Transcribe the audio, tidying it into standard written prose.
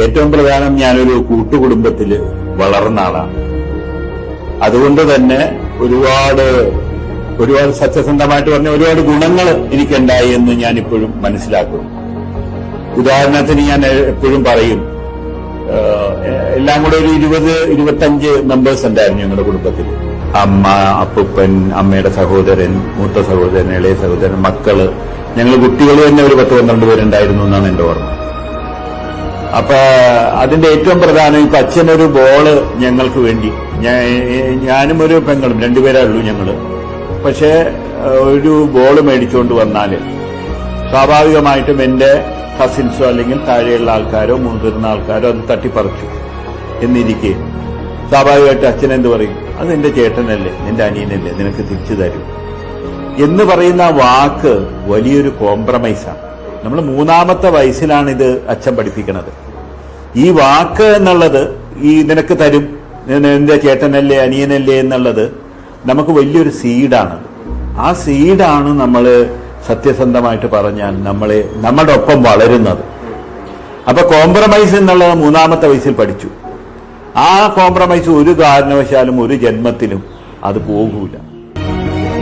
ഏറ്റവും പ്രധാനം, ഞാനൊരു കൂട്ടുകുടുംബത്തിൽ വളർന്ന ആളാണ്. അതുകൊണ്ട് തന്നെ ഒരുപാട് സത്യസന്ധമായിട്ട് പറഞ്ഞ ഒരുപാട് ഗുണങ്ങൾ എനിക്കുണ്ടായി എന്ന് ഞാൻ ഇപ്പോഴും മനസ്സിലാക്കുന്നു. ഉദാഹരണത്തിന് ഞാൻ എപ്പോഴും പറയും, എല്ലാം കൂടെ ഒരു 20-25 മെമ്പേഴ്സ് ഉണ്ടായിരുന്നു ഞങ്ങളുടെ കുടുംബത്തിൽ. അമ്മ, അപ്പൂപ്പൻ, അമ്മയുടെ സഹോദരൻ, മൂത്ത സഹോദരൻ, ഇളയ സഹോദരൻ, മക്കള്, ഞങ്ങൾ കുട്ടികൾ തന്നെ ഒരു 10-12 പേരുണ്ടായിരുന്നു എന്നാണ് എന്റെ ഓർമ്മ. അപ്പൊ അതിന്റെ ഏറ്റവും പ്രധാനം, ഇപ്പൊ അച്ഛനൊരു ബോള് ഞങ്ങൾക്ക് വേണ്ടി, ഞാനും ഒരു പെങ്ങളും 2 പേരേ ഉള്ളൂ ഞങ്ങള്. പക്ഷെ ഒരു ബോള് മേടിച്ചുകൊണ്ട് വന്നാല് സ്വാഭാവികമായിട്ടും എന്റെ കസിൻസോ അല്ലെങ്കിൽ താഴെയുള്ള ആൾക്കാരോ മുതിർന്ന ആൾക്കാരോ അത് തട്ടിപ്പറിച്ചു എന്നിരിക്കെ സ്വാഭാവികമായിട്ട് അച്ഛൻ എന്ത് പറയും? അത് എന്റെ ചേട്ടനല്ലേ, എന്റെ അനിയനല്ലേ, നിനക്ക് തിരിച്ചു തരും എന്ന് പറയുന്ന വാക്ക് വലിയൊരു കോംപ്രമൈസാണ്. നമ്മൾ 3-ാമത്തെ വയസ്സിലാണ് ഇത് അച്ഛൻ പഠിപ്പിക്കുന്നത്. ഈ വാക്ക് എന്നുള്ളത്, ഈ നിനക്ക് തരും, എന്റെ ചേട്ടനല്ലേ, അനിയനല്ലേ എന്നുള്ളത് നമുക്ക് വലിയൊരു സീഡാണ്. ആ സീഡാണ് നമ്മൾ സത്യസന്ധമായിട്ട് പറഞ്ഞാൽ നമ്മുടെ ഒപ്പം വളരുന്നത്. അപ്പൊ കോംപ്രമൈസ് എന്നുള്ളത് 3-ാമത്തെ വയസ്സിൽ പഠിച്ചു. ആ കോംപ്രമൈസ് ഒരു കാരണവശാലും ഒരു ജന്മത്തിലും അത് പോകൂല.